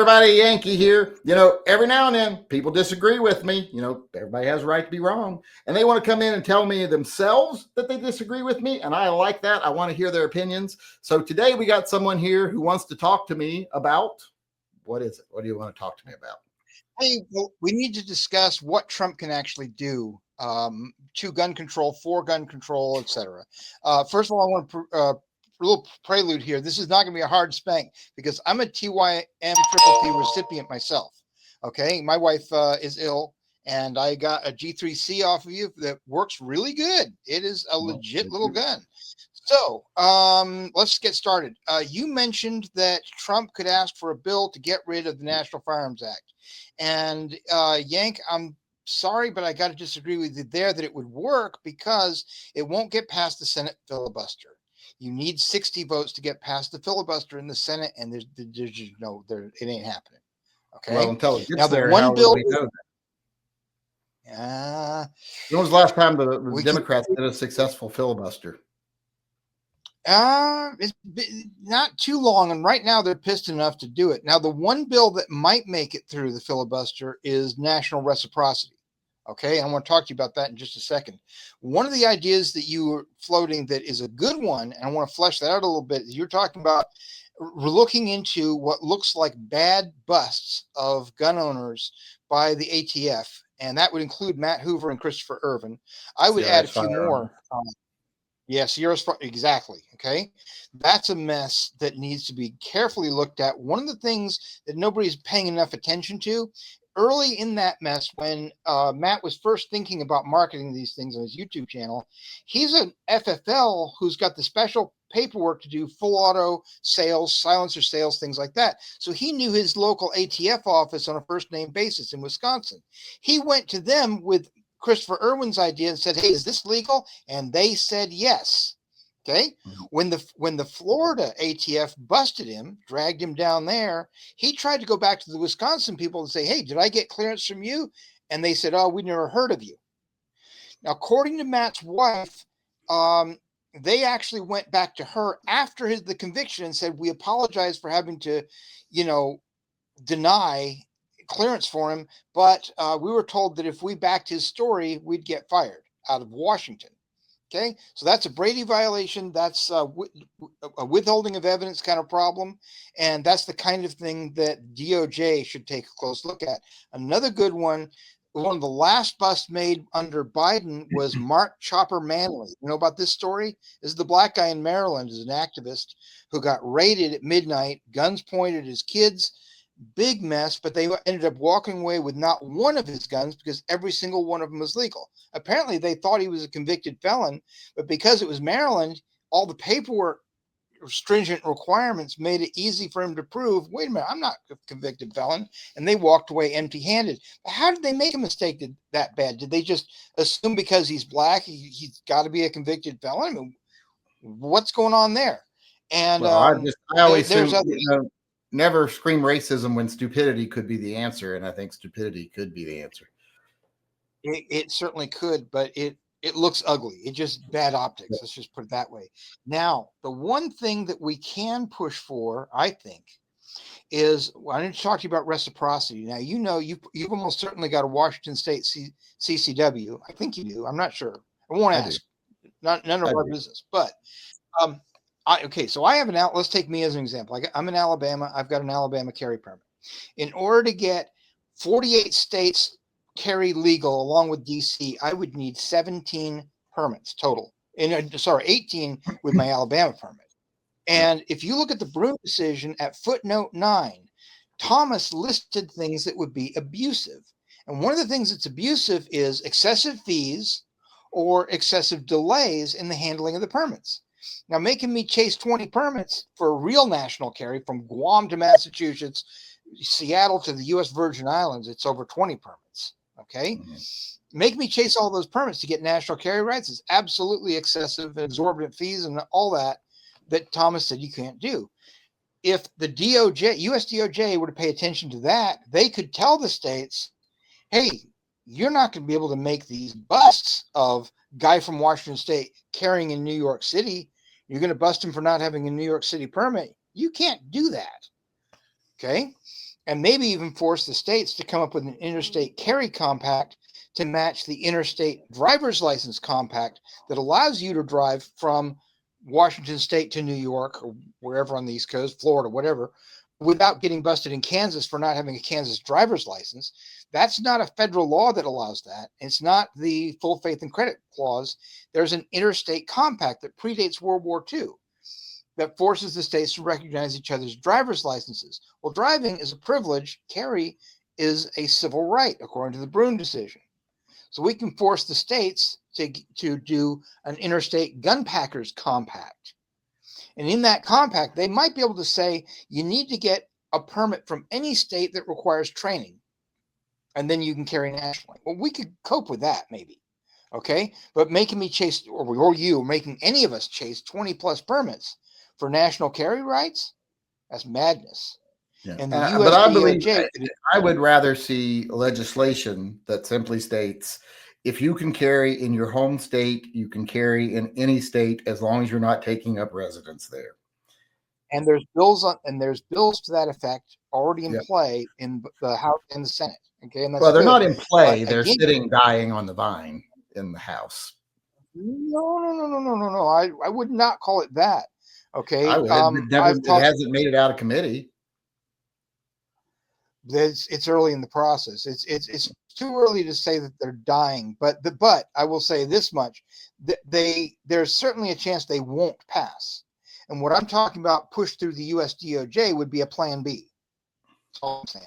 everybody, Yankee here. Every now and then people disagree with me. Everybody has a right to be wrong. And they want to come in and tell me themselves that they disagree with me. And I like that. I want to hear their opinions. So today we got someone here who wants to talk to me about, what is it? What do you want to talk to me about? Hey, well, we need to discuss what Trump can actually do to gun control, for gun control, etc. First of all, I want to a little prelude here. This is not going to be a hard spank because I'm a TYMP recipient myself. Okay, my wife is ill, and I got a G3C off of you that works really good. It is a legit little gun. So let's get started. You mentioned that Trump could ask for a bill to get rid of the National Firearms Act. And Yank, I'm sorry, but I got to disagree with you there that it would work because it won't get past the Senate filibuster. You need 60 votes to get past the filibuster in the Senate, and there's it ain't happening. Okay. Well, until it gets now, there, the one how bill. will we know that? When was the last time the Democrats did a successful filibuster? It's been not too long, and right now they're pissed enough to do it. Now, the one bill that might make it through the filibuster is national reciprocity. Okay, I want to talk to you about that in just a second. One of the ideas that you were floating that is a good one, and I want to flesh that out a little bit, is you're talking about we're looking into what looks like bad busts of gun owners by the ATF, and that would include Matt Hoover and Christopher Irvin. I would add a few more. Yes, exactly. Okay. That's a mess that needs to be carefully looked at. One of the things that nobody's paying enough attention to early in that mess, when Matt was first thinking about marketing these things on his YouTube channel, he's an FFL who's got the special paperwork to do full auto sales, silencer sales, things like that. So he knew his local ATF office on a first name basis in Wisconsin. He went to them with Christopher Irwin's idea and said, "Hey, is this legal?" And they said yes. Okay. When the Florida ATF busted him, dragged him down there, he tried to go back to the Wisconsin people and say, "Hey, did I get clearance from you?" And they said, "Oh, we never heard of you." Now, according to Matt's wife, they actually went back to her after the conviction and said, "We apologize for having to, deny clearance for him, but we were told that if we backed his story, we'd get fired out of Washington." Okay, so that's a Brady violation. That's a withholding of evidence kind of problem, and that's the kind of thing that DOJ should take a close look at. Another good one of the last busts made under Biden was Mark Chopper Manley. You know about this story? This is the black guy in Maryland, is an activist who got raided at midnight, guns pointed at his kids. Big mess, but they ended up walking away with not one of his guns because every single one of them was legal. Apparently, they thought he was a convicted felon, but because it was Maryland, all the paperwork stringent requirements made it easy for him to prove, wait a minute, I'm not a convicted felon, and they walked away empty-handed. But how did they make a mistake that bad? Did they just assume because he's black, he's got to be a convicted felon? I mean, what's going on there? And well, I always assume, never scream racism when stupidity could be the answer, and I think stupidity could be the answer. It certainly could, but it looks ugly. It just bad optics. Let's just put it that way. Now, the one thing that we can push for, I think, is I need to talk to you about reciprocity. Now, you've almost certainly got a Washington State CCW. I think you do. I'm not sure. I won't ask. None of our business. But so I have let's take me as an example. I'm in Alabama. I've got an Alabama carry permit. In order to get 48 states carry legal along with DC, I would need 17 permits total. 18 with my Alabama permit. And if you look at the Broom decision at footnote 9, Thomas listed things that would be abusive. And one of the things that's abusive is excessive fees or excessive delays in the handling of the permits. Now, making me chase 20 permits for a real national carry from Guam to Massachusetts, Seattle to the U.S. Virgin Islands, it's over 20 permits. Okay. Make me chase all those permits to get national carry rights is absolutely excessive, exorbitant fees and all that Thomas said you can't do. If the US DOJ were to pay attention to that, they could tell the states, hey, you're not going to be able to make these busts of guy from Washington State carrying in New York City. You're going to bust him for not having a New York City permit. You can't do that. Okay. and maybe even force the states to come up with an interstate carry compact to match the interstate driver's license compact that allows you to drive from Washington State to New York or wherever on the East Coast, Florida, whatever, without getting busted in Kansas for not having a Kansas driver's license. That's not a federal law that allows that. It's not the full faith and credit clause. There's an interstate compact that predates World War II that forces the states to recognize each other's driver's licenses. Well, driving is a privilege. Carry is a civil right, according to the Brune decision. So we can force the states to do an interstate gun packers compact. And in that compact, they might be able to say, you need to get a permit from any state that requires training, and then you can carry nationally. Well, we could cope with that maybe. Okay. But making me chase, or you, making any of us chase 20 plus permits for national carry rights, that's madness. Yeah. And the But I USDOJ, believe I would rather see legislation that simply states if you can carry in your home state, you can carry in any state as long as you're not taking up residence there. and there's bills to that effect already in play in the House and the Senate. Okay, and that's well, they're good. not in play; But they're again, sitting dying on the vine in the House. No. I would not call it that. Okay, I would. It hasn't made it out of committee. It's early in the process. It's too early to say that they're dying, but I will say this much: there's certainly a chance they won't pass. And what I'm talking about, pushed through the USDOJ, would be a plan B. That's all I'm saying.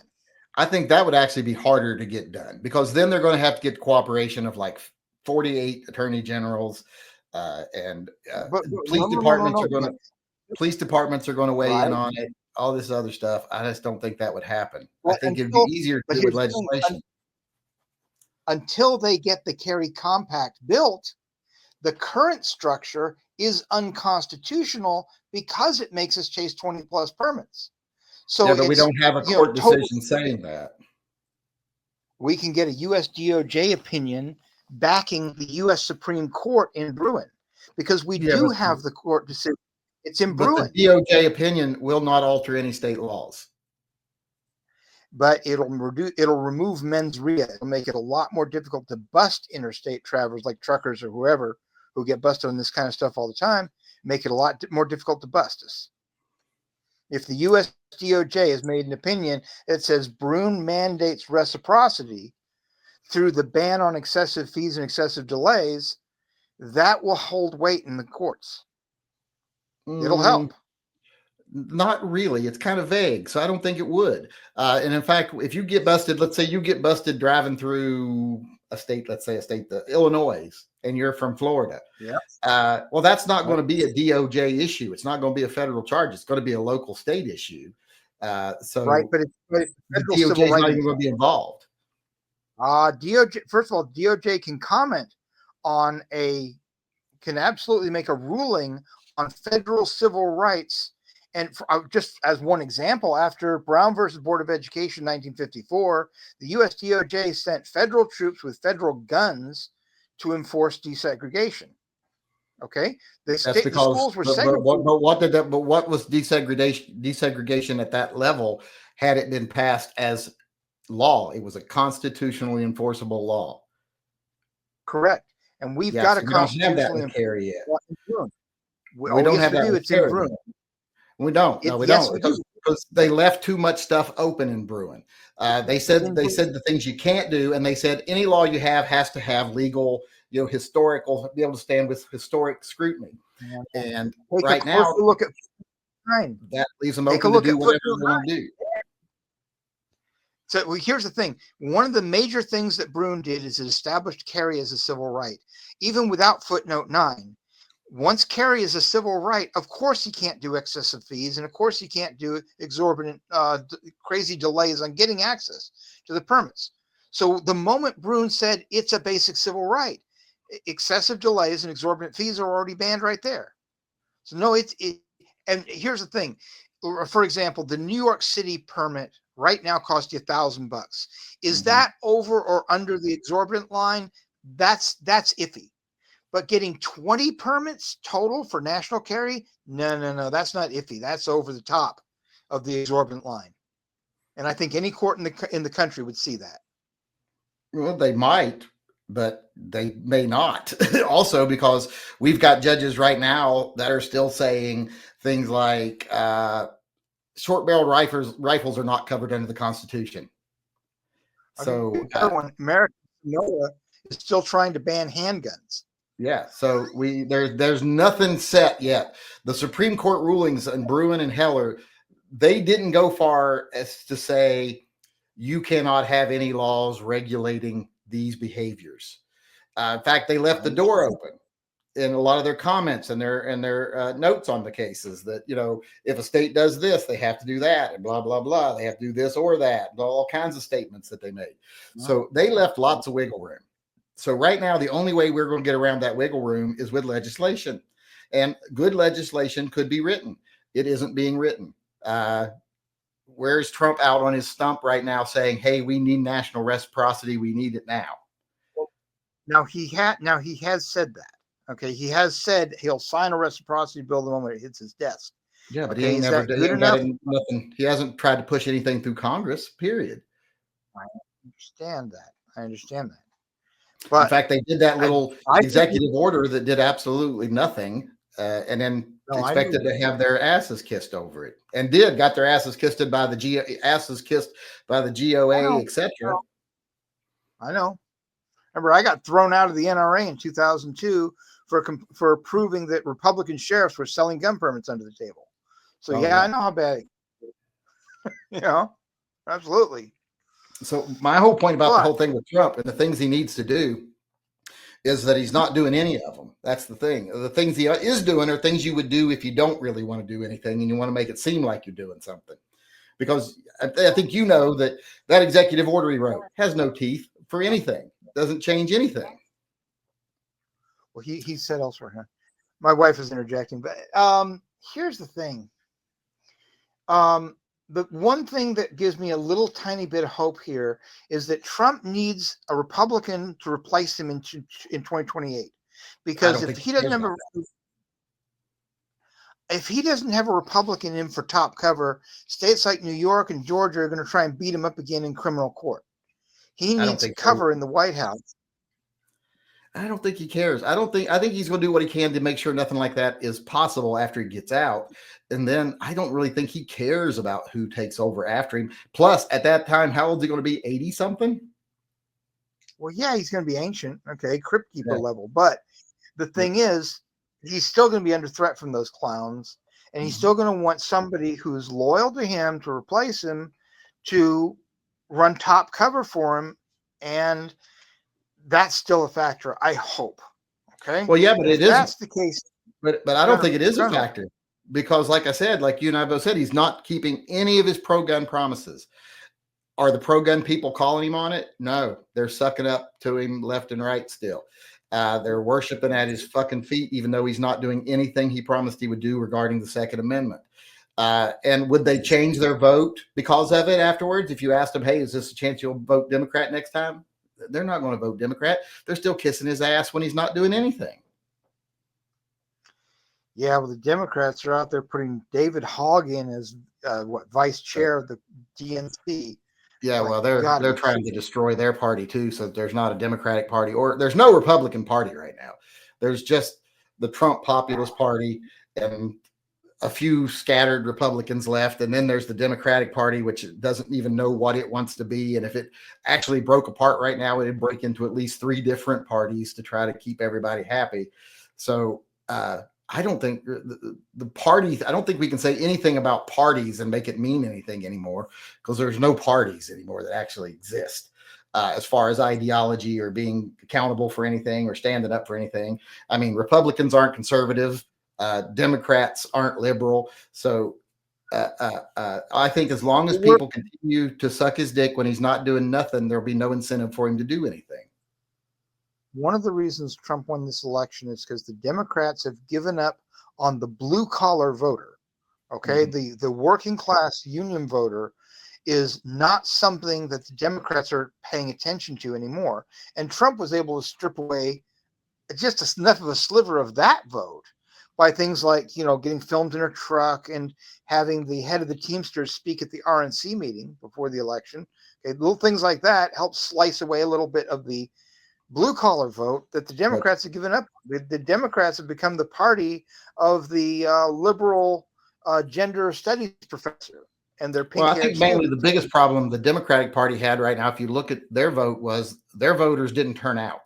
I think that would actually be harder to get done because then they're going to have to get cooperation of like 48 attorney generals and police departments are going to weigh in on it. All this other stuff. I just don't think that would happen. I think it'd be easier to do with legislation. Until they get the carry compact built, the current structure is unconstitutional because it makes us chase 20 plus permits. So yeah, but we don't have a court decision saying that. We can get a USDOJ opinion backing the U.S. Supreme Court in Bruin because we do have the court decision. It's in Bruin. But the DOJ opinion will not alter any state laws. But it'll remove mens rea. It'll make it a lot more difficult to bust interstate travelers like truckers or whoever who get busted on this kind of stuff all the time. Make it a lot more difficult to bust us. If the U.S. DOJ has made an opinion that says Bruin mandates reciprocity through the ban on excessive fees and excessive delays, that will hold weight in the courts. It'll help. Not really. It's kind of vague, so I don't think it would. And in fact, if you get busted, let's say you get busted driving through a state, Illinois, and you're from Florida. Yeah. Well, that's not going to be a DOJ issue. It's not going to be a federal charge. It's going to be a local state issue. But the DOJ is not even going to be involved. DOJ. First of all, DOJ can comment on can absolutely make a ruling on federal civil rights. And just as one example, after Brown versus Board of Education, 1954, the U.S. DOJ sent federal troops with federal guns to enforce desegregation. Okay, the schools were segregated. But what was desegregation at that level? Had it been passed as law, it was a constitutionally enforceable law. Correct, and we've got a constitutionally carry yet. We don't have that. It's in Bruin. We don't. No, we don't. Because they left too much stuff open in Bruin. They said the things you can't do, and they said any law you have has to have legal, historical, be able to stand with historic scrutiny. Yeah. And right now, look at that leaves them open to do whatever they want to do. So here's the thing. One of the major things that Bruin did is it established carry as a civil right, even without footnote 9. Once carry is a civil right, of course you can't do excessive fees, and of course you can't do exorbitant, crazy delays on getting access to the permits. So the moment Bruin said it's a basic civil right, excessive delays and exorbitant fees are already banned right there. So no, and here's the thing. For example, the New York City permit right now costs you $1,000. Is that over or under the exorbitant line? That's iffy. But getting 20 permits total for national carry? No, that's not iffy. That's over the top of the exorbitant line. And I think any court in the country would see that. Well, they might, but they may not. Also, because we've got judges right now that are still saying things like short-barreled rifles are not covered under the Constitution. So American Samoa is still trying to ban handguns. Yeah, so there's nothing set yet. The Supreme Court rulings in Bruin and Heller, they didn't go far as to say you cannot have any laws regulating these behaviors. In fact, they left the door open in a lot of their comments and their notes on the cases that, you know, if a state does this, they have to do that, and blah blah blah. They have to do this or that. All kinds of statements that they made. So they left lots of wiggle room. So right now, the only way we're going to get around that wiggle room is with legislation, and good legislation could be written. It isn't being written. Where's Trump out on his stump right now saying, "Hey, we need national reciprocity. We need it now." Now he has said that. Okay, he has said he'll sign a reciprocity bill the moment it hits his desk. Yeah, but he ain't never done nothing. He hasn't tried to push anything through Congress. Period. I understand that. But in fact, they did that little executive order that did absolutely nothing, and then expected to have their asses kissed over it, and got their asses kissed by the GOA, etc. I know. Remember, I got thrown out of the NRA in 2002 for proving that Republican sheriffs were selling gun permits under the table. So I know how bad. You know, absolutely. So my whole point about the whole thing with Trump and the things he needs to do is that he's not doing any of them. That's the thing. The things he is doing are things you would do if you don't really want to do anything and you want to make it seem like you're doing something. Because I think you know that executive order he wrote has no teeth for anything. Doesn't change anything. Well, he said elsewhere. Huh? My wife is interjecting, but here's the thing. The one thing that gives me a little tiny bit of hope here is that Trump needs a Republican to replace him in 2028, because if he doesn't have a Republican in for top cover, states like New York and Georgia are going to try and beat him up again in criminal court. He needs cover in the White House. I don't think he cares. I think he's going to do what he can to make sure nothing like that is possible after he gets out. And then I don't really think he cares about who takes over after him. Plus, at that time, how old is he going to be? 80 something? Well, yeah, he's going to be ancient. Okay, Crypt Keeper level. But the thing is, he's still going to be under threat from those clowns. And he's still going to want somebody who's loyal to him to replace him, to run top cover for him. And that's still a factor, I hope. Okay. Well, yeah, but it is. That's the case. But I don't think it is a factor, because, like I said, like you and I both said, he's not keeping any of his pro-gun promises. Are the pro-gun people calling him on it? No, they're sucking up to him left and right still. They're worshiping at his fucking feet, even though he's not doing anything he promised he would do regarding the Second Amendment. And would they change their vote because of it afterwards? If you asked them, hey, is this a chance you'll vote Democrat next time? They're not going to vote Democrat. They're still kissing his ass when he's not doing anything. Yeah, well, the Democrats are out there putting David Hogg in as vice chair of the DNC. Yeah, well, they're trying to destroy their party too, so there's not a Democratic Party, or there's no Republican Party right now. There's just the Trump Populist Party and a few scattered Republicans left, and then there's the Democratic Party, which doesn't even know what it wants to be. And if it actually broke apart right now, it'd break into at least 3 different parties to try to keep everybody happy. So I don't think the parties, I don't think we can say anything about parties and make it mean anything anymore, because there's no parties anymore that actually exist as far as ideology or being accountable for anything or standing up for anything. I mean, Republicans aren't conservative. Democrats aren't liberal. So I think as long as people continue to suck his dick when he's not doing nothing, there'll be no incentive for him to do anything. One of the reasons Trump won this election is because the Democrats have given up on the blue collar voter. Okay. Mm-hmm. The working class union voter is not something that the Democrats are paying attention to anymore. And Trump was able to strip away just enough of a sliver of that vote by things like, getting filmed in her truck and having the head of the Teamsters speak at the RNC meeting before the election. Okay, little things like that help slice away a little bit of the blue collar vote that the Democrats have given up. The Democrats have become the party of the liberal gender studies professor and their pink Well, I haired think mainly students. the biggest problem the Democratic Party had right now, if you look at their vote, was their voters didn't turn out.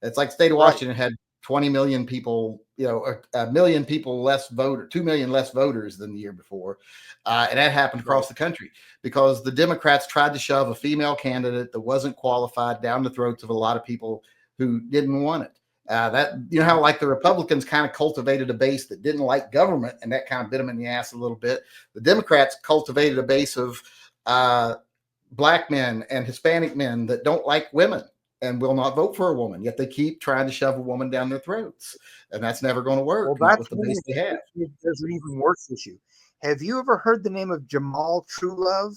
It's like the state of Washington had 20 million people, a million people less voter, 2 million less voters than the year before. And that happened across the country because the Democrats tried to shove a female candidate that wasn't qualified down the throats of a lot of people who didn't want it. How like the Republicans kind of cultivated a base that didn't like government, and that kind of bit them in the ass a little bit. The Democrats cultivated a base of black men and Hispanic men that don't like women and will not vote for a woman, yet they keep trying to shove a woman down their throats. And that's never going to work, not with the base they have. There's an even worse issue. Have you ever heard the name of Jamal Truelove?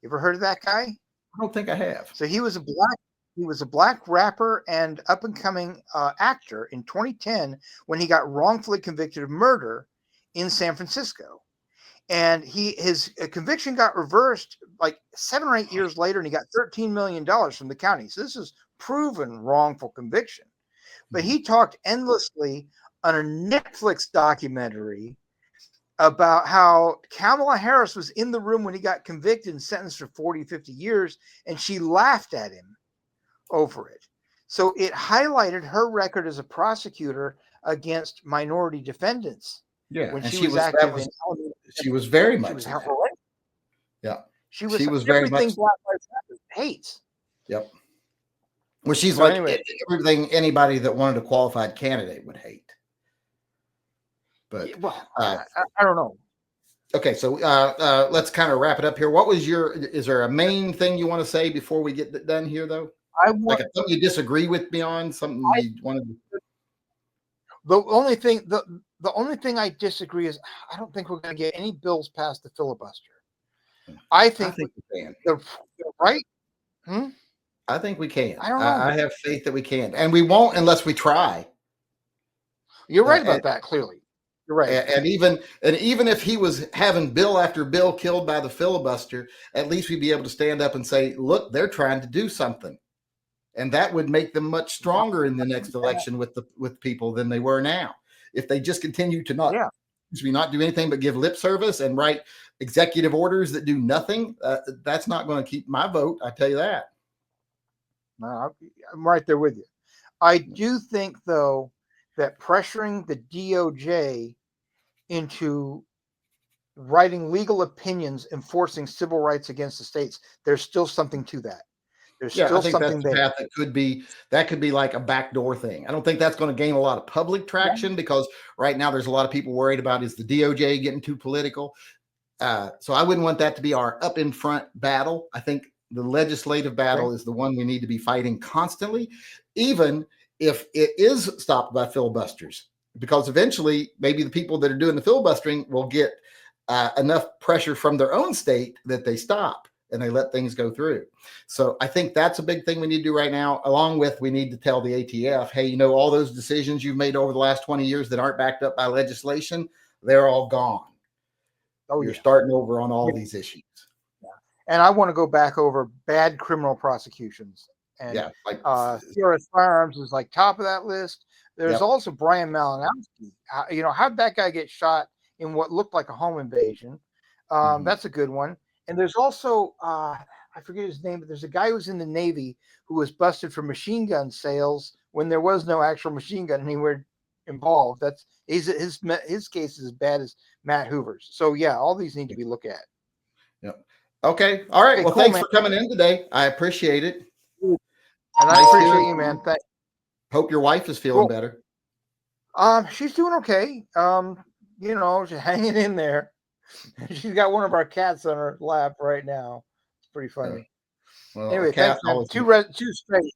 You ever heard of that guy? I don't think I have. So he was a black rapper and up-and-coming actor in 2010 when he got wrongfully convicted of murder in San Francisco. And his conviction got reversed like 7 or 8 years later, and he got $13 million from the county. So this is proven wrongful conviction. But he talked endlessly on a Netflix documentary about how Kamala Harris was in the room when he got convicted and sentenced for 40, 50 years, and she laughed at him over it. So it highlighted her record as a prosecutor against minority defendants. Yeah, when she was active in she was very much. Yeah, she was very much Black Lives Matter hates. Yep. Well, she's so like everything anybody that wanted a qualified candidate would hate. But I don't know. Okay, so let's kind of wrap it up here. What was is there a main thing you want to say before we get done here, though? Something you disagree with me on, something you wanted to... The only thing I disagree is I don't think we're going to get any bills past the filibuster. I think we can. Right? I think we can. I don't know. I have faith that we can, and we won't unless we try. You're right about that. Clearly, you're right. And even if he was having bill after bill killed by the filibuster, at least we'd be able to stand up and say, "Look, they're trying to do something," and that would make them much stronger in the next election with people than they were now. If they just continue to not do anything but give lip service and write executive orders that do nothing, that's not going to keep my vote. I tell you that. No, I'm right there with you. I do think, though, that pressuring the DOJ into writing legal opinions enforcing civil rights against the states, there's still something to that. There's still something there. That could be like a backdoor thing. I don't think that's going to gain a lot of public traction because right now there's a lot of people worried about, is the DOJ getting too political? So I wouldn't want that to be our up in front battle. I think the legislative battle is the one we need to be fighting constantly, even if it is stopped by filibusters, because eventually maybe the people that are doing the filibustering will get enough pressure from their own state that they stop and they let things go through. So I think that's a big thing we need to do right now, along with we need to tell the ATF, hey, all those decisions you've made over the last 20 years that aren't backed up by legislation, they're all gone. You're starting over on all these issues. And I want to go back over bad criminal prosecutions. And CRS Firearms is like top of that list. There's also Brian Malinowski. How'd that guy get shot in what looked like a home invasion? That's a good one. And there's also, I forget his name, but there's a guy who was in the Navy who was busted for machine gun sales when there was no actual machine gun anywhere involved. His case is as bad as Matt Hoover's. So all these need to be looked at. Yep. Okay. All right. Well, thanks for coming in today. I appreciate it. And I appreciate you, man. Thanks. Hope your wife is feeling better. She's doing okay. She's hanging in there. She's got one of our cats on her lap right now. It's pretty funny. Well, anyway, thanks, man. Two strays.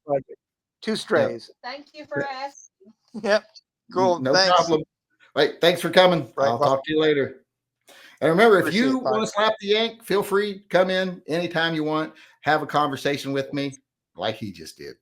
Yep. Thank you for asking. Yep. Cool. No problem. Right. Thanks for coming. Right, I'll talk to you later. And remember, if you want to slap the Yank, feel free. Come in anytime you want. Have a conversation with me like he just did.